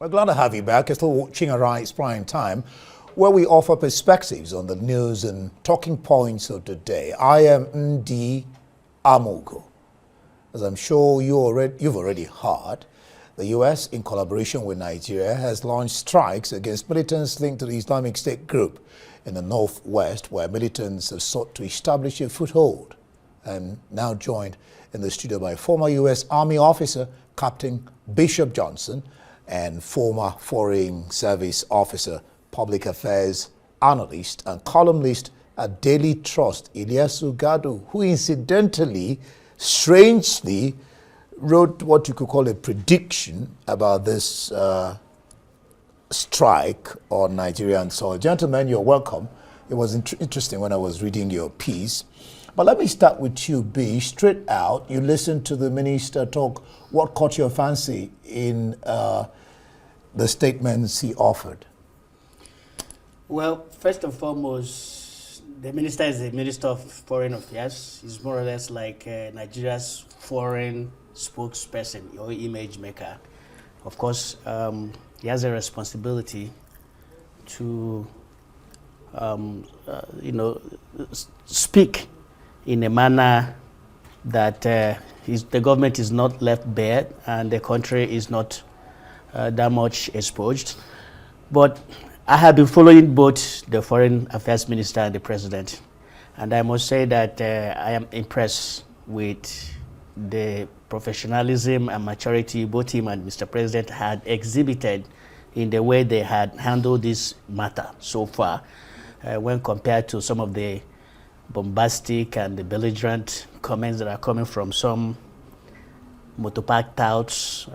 We're glad to have you back. You're still watching Arise Prime Time, where we offer perspectives on the news and talking points of the day. I am Ndi Amogo. As I'm sure you've already heard, the U.S., in collaboration with Nigeria, has launched strikes against militants linked to the Islamic State group in the northwest, where militants have sought to establish a foothold. I'm now joined in the studio by former U.S. Army officer Captain Bishop Johnson and former Foreign Service officer, public affairs analyst and columnist at Daily Trust, Gadu, who incidentally, strangely, wrote what you could call a prediction about this strike on Nigerian soil. Gentlemen, you're welcome. It was interesting when I was reading your piece. But let me start with you, B. Straight out, you listened to the minister talk. What caught your fancy in the statements he offered? Well, first and foremost, the minister is the Minister of Foreign Affairs. He's more or less like Nigeria's foreign spokesperson or image maker. Of course, he has a responsibility to, speak in a manner that the government is not left bare and the country is not that much exposed. But I have been following both the Foreign Affairs Minister and the President, and I must say that I am impressed with the professionalism and maturity both him and Mr. President had exhibited in the way they had handled this matter so far when compared to some of the bombastic and the belligerent comments that are coming from some motopark touts,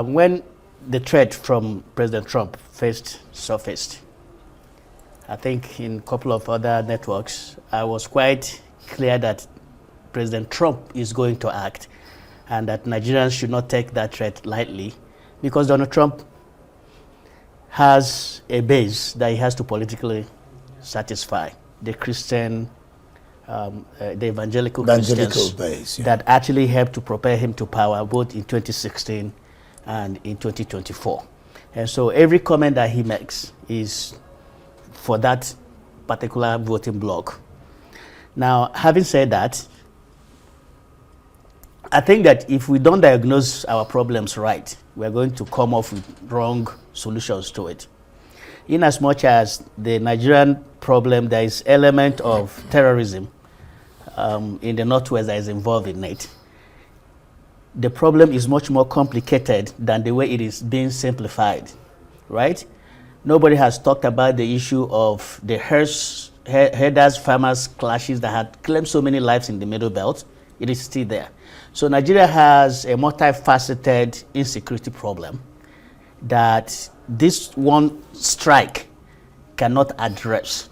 when the threat from President Trump first surfaced, I think in a couple of other networks, I was quite clear that President Trump is going to act and that Nigerians should not take that threat lightly because Donald Trump has a base that he has to politically satisfy. The Christian, the evangelical Christians base, that actually helped to propel him to power both in 2016 and in 2024. And so every comment that he makes is for that particular voting bloc. Now, having said that, I think that if we don't diagnose our problems right, we're going to come up with wrong solutions to it. In as much as the Nigerian problem, there is element of terrorism in the Northwest that is involved in it. The problem is much more complicated than the way it is being simplified, right? Nobody has talked about the issue of the herders, farmers clashes that had claimed so many lives in the Middle Belt. It is still there. So Nigeria has a multifaceted insecurity problem that this one strike cannot address.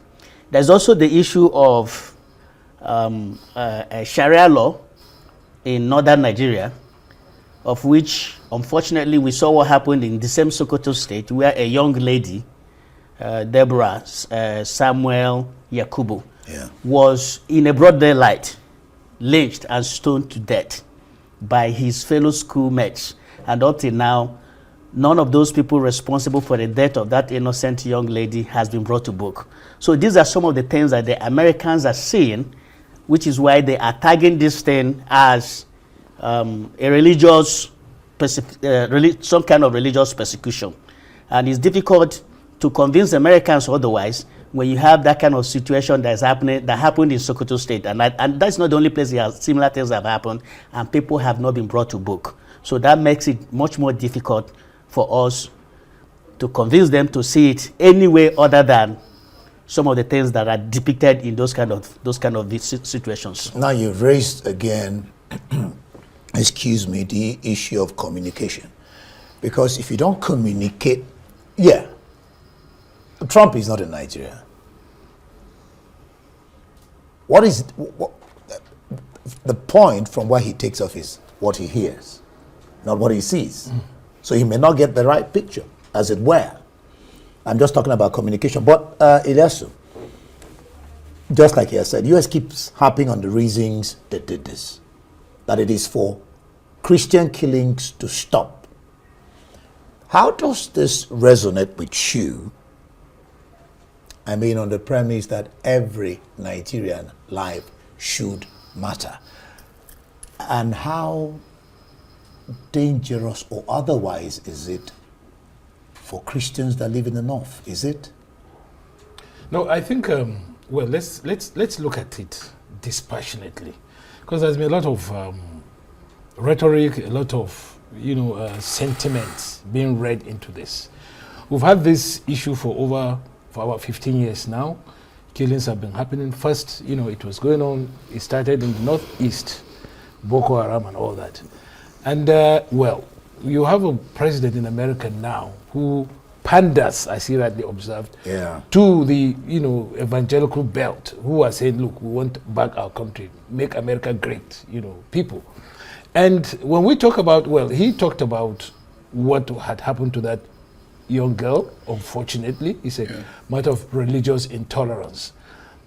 There's also the issue of Sharia law in northern Nigeria, of which, unfortunately, we saw what happened in the same Sokoto state, where a young lady, Deborah Samuel Yakubu, was in a broad daylight lynched and stoned to death by his fellow schoolmates. And up till now, none of those people responsible for the death of that innocent young lady has been brought to book. So these are some of the things that the Americans are seeing, which is why they are tagging this thing as a religious, some kind of religious persecution. And it's difficult to convince Americans otherwise when you have that kind of situation that happened in Sokoto State. And that's not the only place where similar things have happened and people have not been brought to book. So that makes it much more difficult for us to convince them to see it any way other than some of the things that are depicted in those kind of situations. Now you've raised again, the issue of communication. Because if you don't communicate, Trump is not in Nigeria. What is the point from where he takes off is what he hears, not what he sees. So he may not get the right picture, as it were. I'm just talking about communication. But Ilyasu, just like he has said, U.S. keeps harping on the reasons they did this, that it is for Christian killings to stop. How does this resonate with you? I mean, on the premise that every Nigerian life should matter. And how dangerous or otherwise is it for Christians that live in the North? Is it? No, I think, well, let's look at it dispassionately. Because there's been a lot of rhetoric, a lot of, sentiments being read into this. We've had this issue for about 15 years now. Killings have been happening. First, it was going on, it started in the northeast, Boko Haram and all that. And, well, you have a president in America now who panders, as he rightly observed, to the, evangelical belt, who are saying, look, we want back our country, make America great, people. And when we talk about, well, he talked about what had happened to that young girl, unfortunately. It's a matter of religious intolerance.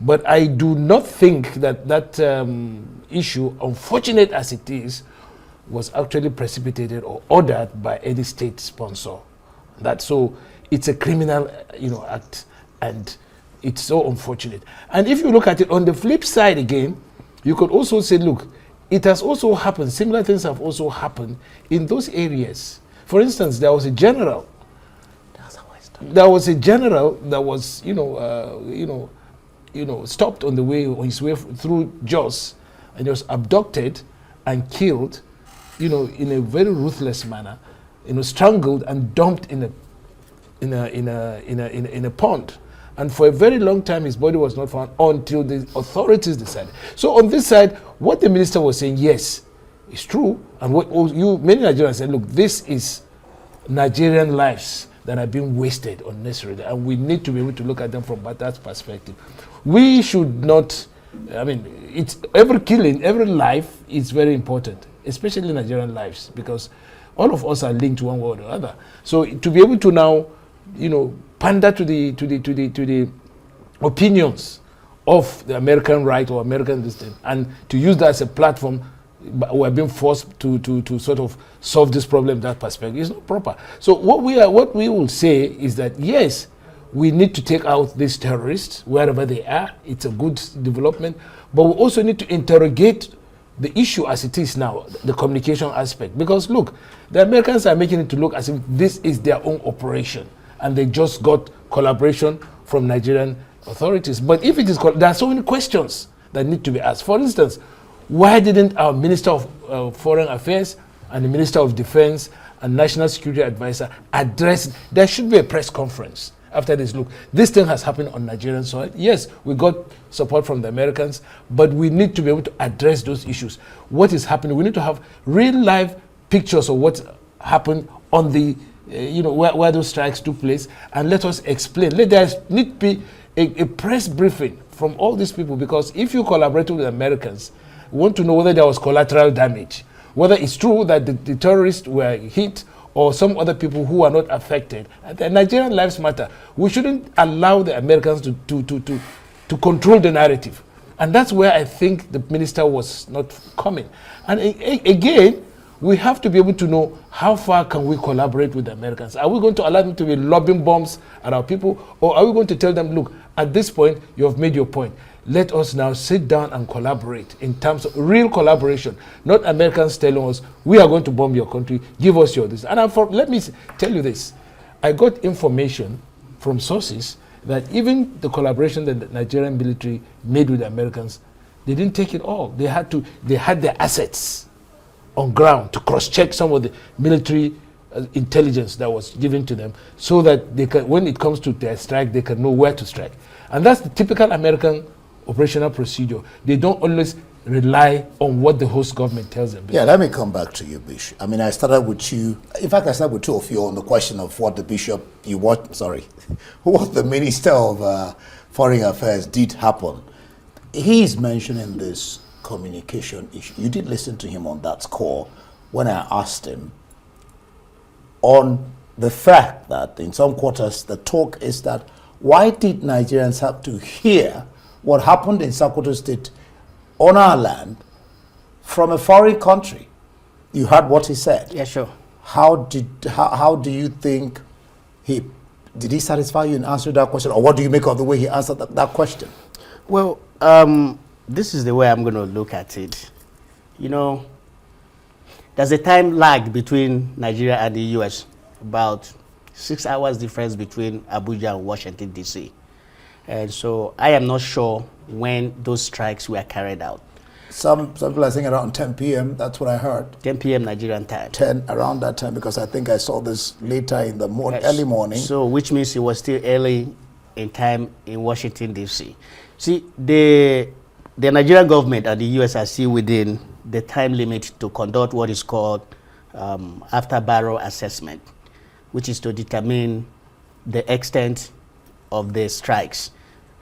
But I do not think that issue, unfortunate as it is, was actually precipitated or ordered by any state sponsor. So it's a criminal, act, and it's so unfortunate. And if you look at it on the flip side again, you could also say, look, it has also happened, similar things have also happened in those areas. For instance, there was a general. There was a general that was, stopped on his way through Jos, and he was abducted and killed, in a very ruthless manner, strangled and dumped in a pond. And for a very long time, his body was not found until the authorities decided. So on this side, what the minister was saying, yes, it's true. And what many Nigerians said, look, this is Nigerian lives that are being wasted unnecessarily, and we need to be able to look at them from that perspective. We should not, it's every killing, every life is very important, especially Nigerian lives, because all of us are linked one way or the other. So to be able to now, pander to the opinions of the American right or American system, and to use that as a platform, we're being forced to sort of solve this problem. That perspective is not proper. So what we will say is that yes, we need to take out these terrorists wherever they are. It's a good development, but we also need to interrogate the issue as it is now, the communication aspect. Because look, the Americans are making it to look as if this is their own operation, and they just got collaboration from Nigerian authorities. But if it is, there are so many questions that need to be asked. For instance, why didn't our Minister of Foreign Affairs and the Minister of Defense and National Security Advisor address? There should be a press conference after this. Look, this thing has happened on Nigerian soil. Yes, we got support from the Americans, but we need to be able to address those issues. What is happening? We need to have real live pictures of what happened on the where those strikes took place, and let us explain. There need to be a press briefing from all these people, because if you collaborate with the Americans, we want to know whether there was collateral damage, whether it's true that the terrorists were hit or some other people who are not affected. The Nigerian lives matter. We shouldn't allow the Americans to control the narrative. And that's where I think the minister was not coming. And again, we have to be able to know how far can we collaborate with the Americans. Are we going to allow them to be lobbing bombs at our people? Or are we going to tell them, look, at this point, you have made your point. Let us now sit down and collaborate in terms of real collaboration. Not Americans telling us, we are going to bomb your country, give us your this. And let me tell you this. I got information from sources that even the collaboration that the Nigerian military made with the Americans, they didn't take it all. They had their assets on ground to cross-check some of the military intelligence that was given to them, so that they can, when it comes to their strike, they can know where to strike. And that's the typical American operational procedure. They don't always rely on what the host government tells them. Yeah, let me come back to you, Bishop. I started with you. In fact, I started with two of you on the question of what the Bishop, what the Minister of Foreign Affairs did happen. He's mentioning this communication issue. You did listen to him on that score when I asked him on the fact that in some quarters the talk is that why did Nigerians have to hear what happened in Sokoto State on our land from a foreign country? You heard what he said. Yeah, sure. how do you think did he satisfy you in answering that question, or what do you make of the way he answered that question? Well, this is the way I'm going to look at it. You know, there's a time lag between Nigeria and the U.S., about 6 hours difference between Abuja and Washington, D.C. And so I am not sure when those strikes were carried out. Some people are saying around 10 p.m. That's what I heard. 10 p.m. Nigerian time. 10, around that time, because I think I saw this later in the early morning. So, which means it was still early in time in Washington, D.C. See, the Nigerian government and the U.S. are still within the time limit to conduct what is called after-barrel assessment, which is to determine the extent of the strikes.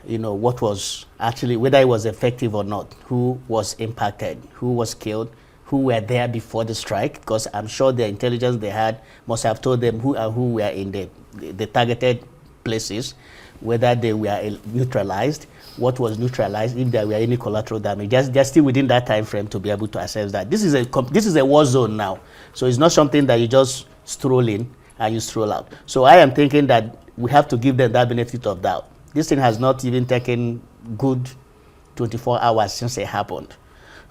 You know, what was actually, whether it was effective or not, who was impacted, who was killed, who were there before the strike, because I'm sure the intelligence they had must have told them who were in the targeted places, whether they were neutralized, what was neutralized, if there were any collateral damage. They're still within that time frame to be able to assess that. This is a war zone now, so it's not something that you just stroll in and you stroll out. So I am thinking that we have to give them that benefit of doubt. This thing has not even taken good 24 hours since it happened,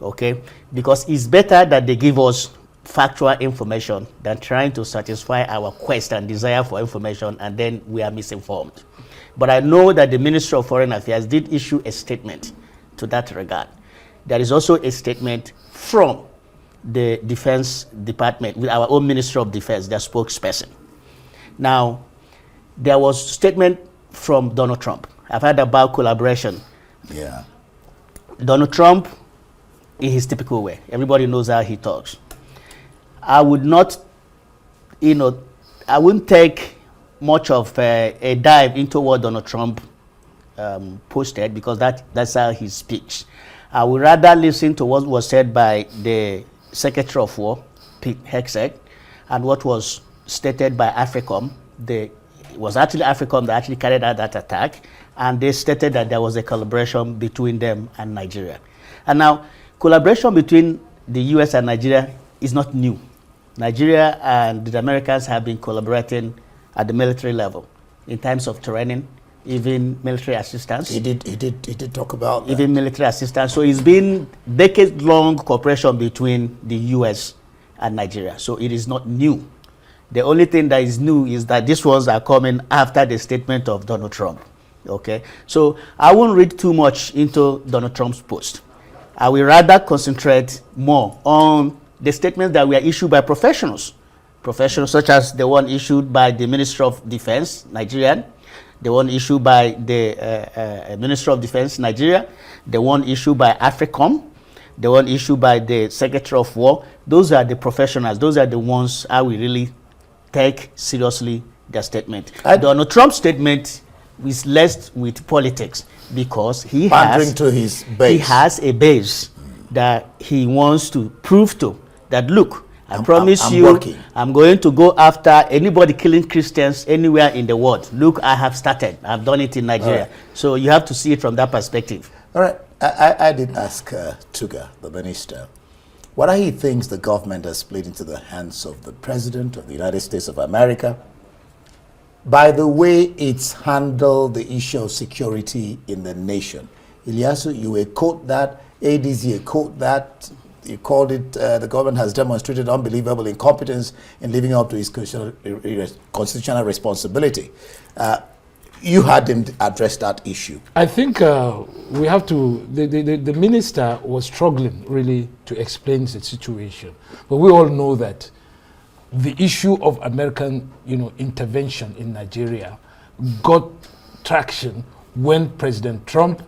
okay? Because it's better that they give us factual information than trying to satisfy our quest and desire for information, and then we are misinformed. But I know that the Ministry of Foreign Affairs did issue a statement to that regard. There is also a statement from the Defense Department, with our own Ministry of Defense, their spokesperson. Now, there was a statement from Donald Trump. I've heard about collaboration. Yeah. Donald Trump, in his typical way, everybody knows how he talks. I would not, I wouldn't take much of a dive into what Donald Trump posted, because that's how he speaks. I would rather listen to what was said by the Secretary of War, Pete Hegseth, and what was stated by AFRICOM. It was actually AFRICOM that actually carried out that attack, and they stated that there was a collaboration between them and Nigeria. And now, collaboration between the US and Nigeria is not new. Nigeria and the Americans have been collaborating at the military level in terms of training, even military assistance. He did talk about that. Even military assistance. So it's been decades-long cooperation between the US and Nigeria. So it is not new. The only thing that is new is that these ones are coming after the statement of Donald Trump. Okay, so I won't read too much into Donald Trump's post. I will rather concentrate more on the statements that were issued by professionals such as the one issued by the Ministry of Defense, Nigerian, the one issued by the Ministry of Defense, Nigeria, the one issued by AFRICOM, the one issued by the Secretary of War. Those are the professionals. Those are the ones I will really take seriously their statement. Donald Trump's statement is less with politics, because he has a base that he wants to prove to that, look, I promise you, I'm going to go after anybody killing Christians anywhere in the world. Look, I have started. I've done it in Nigeria. Right. So you have to see it from that perspective. All right. I did ask Tuga, the minister, what he thinks the government has played into the hands of the President of the United States of America by the way it's handled the issue of security in the nation. Ilyasu, you will quote that. ADZ, you quote that. You called it, the government has demonstrated unbelievable incompetence in living up to its constitutional responsibility. You had him address that issue. I think we have to, the minister was struggling really to explain the situation. But we all know that the issue of American, intervention in Nigeria got traction when President Trump,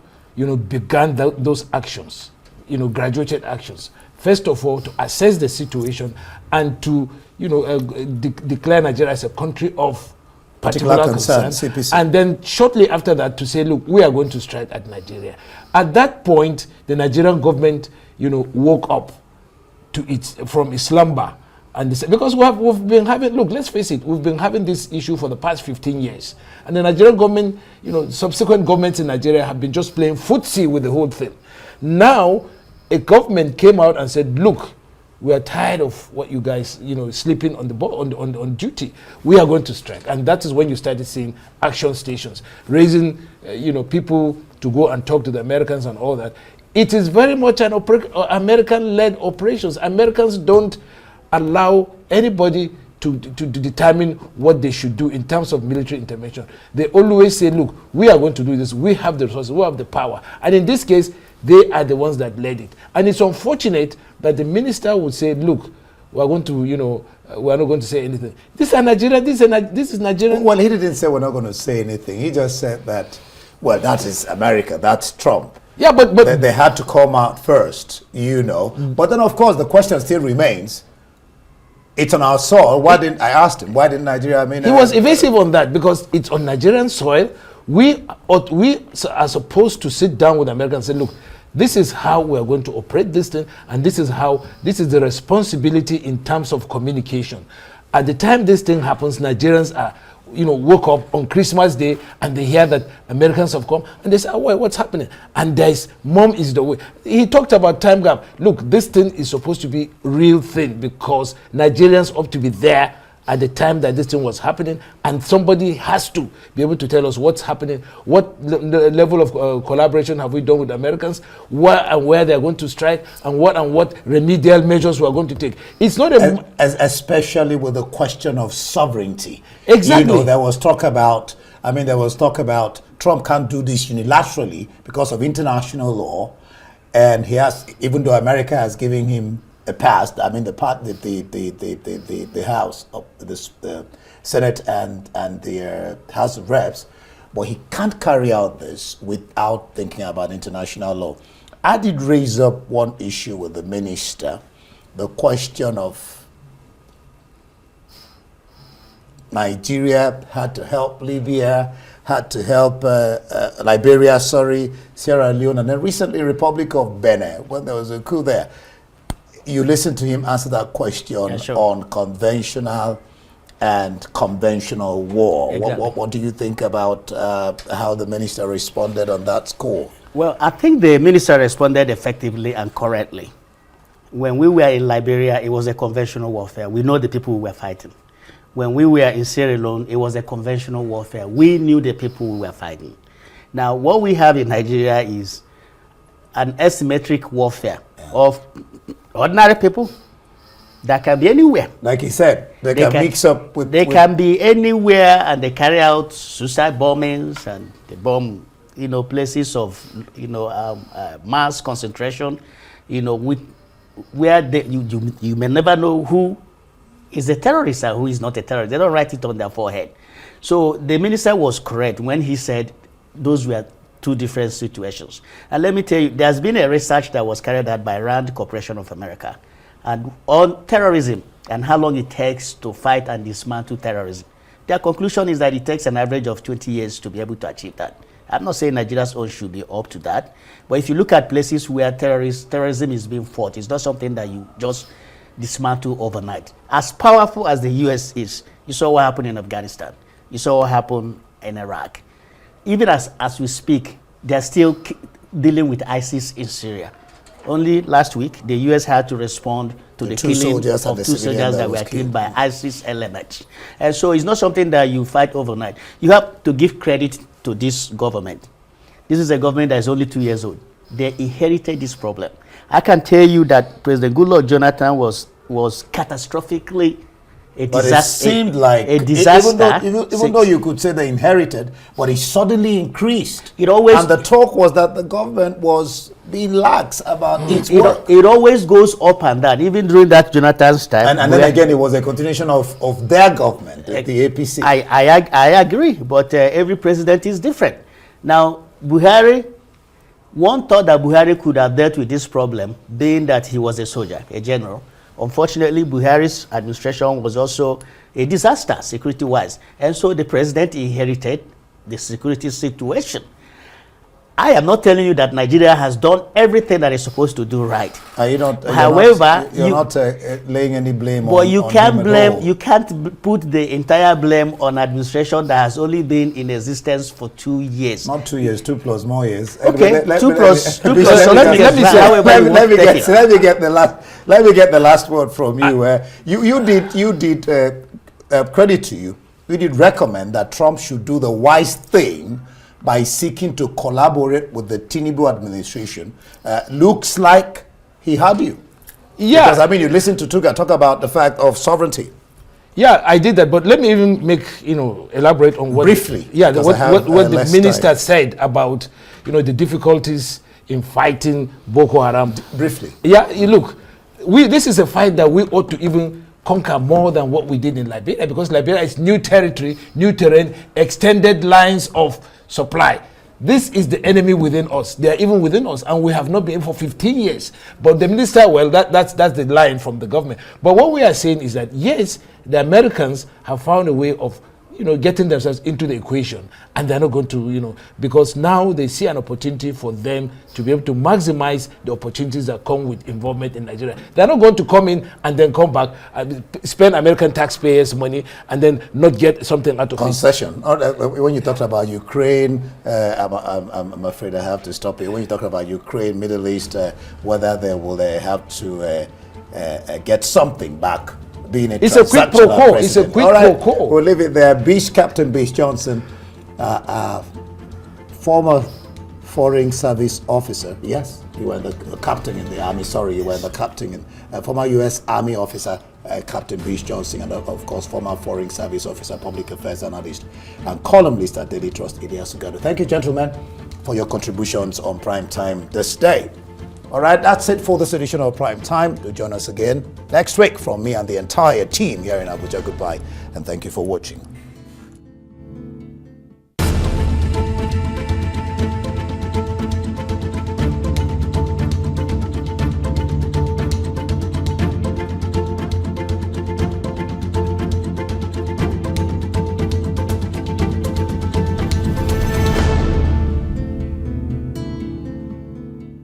began those actions, graduated actions. First of all, to assess the situation and to, declare Nigeria as a country of particular concern. CPC. And then shortly after that to say, look, we are going to strike at Nigeria. At that point, the Nigerian government, woke up from its slumber. And because we've been having, look, let's face it, we've been having this issue for the past 15 years. And the Nigerian government, subsequent governments in Nigeria have been just playing footsie with the whole thing. Now, a government came out and said, look, we are tired of what you guys, sleeping on the on duty. We are going to strike, and that is when you started seeing action stations, raising, people to go and talk to the Americans and all that. It is very much an American-led operations. Americans don't allow anybody to determine what they should do in terms of military intervention. They always say, look, we are going to do this. We have the resources. We have the power. And in this case, they are the ones that led it. And it's unfortunate that the minister would say, look, we are going to, we are not going to say anything. This is Nigeria. This is Nigerian. Well, he didn't say we're not going to say anything. He just said that, well, that is America. That's Trump. Yeah, but they had to come out first, But then, of course, the question still remains. It's on our soil. I asked him, why didn't Nigeria? He was evasive on that because it's on Nigerian soil. We are supposed to sit down with Americans and say, look, this is how we are going to operate this thing, and this is the responsibility in terms of communication. At the time this thing happens, Nigerians are, woke up on Christmas Day and they hear that Americans have come and they say, oh, what's happening? And mom is the way. He talked about time gap. Look, this thing is supposed to be real thing because Nigerians ought to be there at the time that this thing was happening, and somebody has to be able to tell us what's happening, what level of collaboration have we done with Americans, where they're going to strike, and what remedial measures we're going to take. It's not especially with the question of sovereignty. Exactly. There was talk about Trump can't do this unilaterally because of international law, and even though America has given him a pass. The House of the Senate and the House of Reps, but he can't carry out this without thinking about international law. I did raise up one issue with the minister, the question of Nigeria had to help Libya, had to help Liberia, Sierra Leone, and then recently Republic of Benin when there was a coup there. You listened to him answer that question on conventional and conventional war. Exactly. What do you think about how the minister responded on that score? Well, I think the minister responded effectively and correctly. When we were in Liberia, it was a conventional warfare. We know the people we were fighting. When we were in Sierra Leone, it was a conventional warfare. We knew the people we were fighting. Now, what we have in Nigeria is an asymmetric warfare of ordinary people that can be anywhere. Like he said, they can mix up with... They can be anywhere, and they carry out suicide bombings, and they bomb, places of, mass concentration, where you may never know who is a terrorist and who is not a terrorist. They don't write it on their forehead. So the minister was correct when he said those were two different situations. And let me tell you, there's been a research that was carried out by Rand Corporation of America and on terrorism and how long it takes to fight and dismantle terrorism. Their conclusion is that it takes an average of 20 years to be able to achieve that. I'm not saying Nigeria's own should be up to that, but if you look at places where terrorism is being fought, it's not something that you just dismantle overnight. As powerful as the US is, you saw what happened in Afghanistan. You saw what happened in Iraq. Even as we speak, they're still dealing with ISIS in Syria. Only last week, the U.S. had to respond to the killing of two soldiers that were killed by ISIS elements. And so it's not something that you fight overnight. You have to give credit to this government. This is a government that is only 2 years old. They inherited this problem. I can tell you that President Goodluck Jonathan was catastrophically a disaster. But it seemed like a disaster. Even though you could say they inherited, but it suddenly increased. And the talk was that the government was being lax about its work. It always goes up and down, even during that Jonathan's time. And then again, it was a continuation of their government, the APC. I agree, but every president is different. Now, Buhari, one thought that Buhari could have dealt with this problem, being that he was a soldier, a general. Unfortunately, Buhari's administration was also a disaster, security-wise. And so the president inherited the security situation. I am not telling you that Nigeria has done everything that it's supposed to do right. Are you not? However, you're not laying any blame but on. you on can't him at blame. all. You can't put the entire blame on administration that has only been in existence for 2 years. Not 2 years, 2 plus more years. Okay, Let- two let- plus let- two let- plus. So let- let me let me get say- however you want to take it. let me get the last word from you. You did credit to you. You did recommend that Trump should do the wise thing by seeking to collaborate with the Tinubu administration. Looks like he had you. Yeah. Because I mean, you listened to Tuga talk about the fact of sovereignty. Yeah, I did that, but let me even elaborate on what Briefly, Yeah, because what I have, the less minister time. said about the difficulties in fighting Boko Haram. Briefly. Yeah, look, this is a fight that we ought to even conquer more than what we did in Liberia, because Liberia is new territory, new terrain, extended lines of supply. This is the enemy within us. They are even within us, and we have not been for 15 years. But the minister, well, that's the line from the government. But what we are saying is that yes, the Americans have found a way of getting themselves into the equation, and they're not going to, because now they see an opportunity for them to be able to maximize the opportunities that come with involvement in Nigeria. They're not going to come in and then come back and spend American taxpayers' money and then not get something out of Concession. When you talked about Ukraine, I'm afraid I have to stop you. When you talk about Ukraine, Middle East, whether they will have to get something back. Being It's a quid pro quo. It's a quid pro quo. We'll leave it there. Captain Beach Johnson, former foreign service officer. Yes, you were the captain in the army. Sorry, you were the captain in former U.S. Army officer, Captain Beach Johnson, and of course former foreign service officer, public affairs analyst, and columnist at Daily Trust, Gadu. Thank you, gentlemen, for your contributions on Prime Time this day. All right, that's it for this edition of Prime Time. Do join us again next week from me and the entire team here in Abuja. Goodbye, and thank you for watching.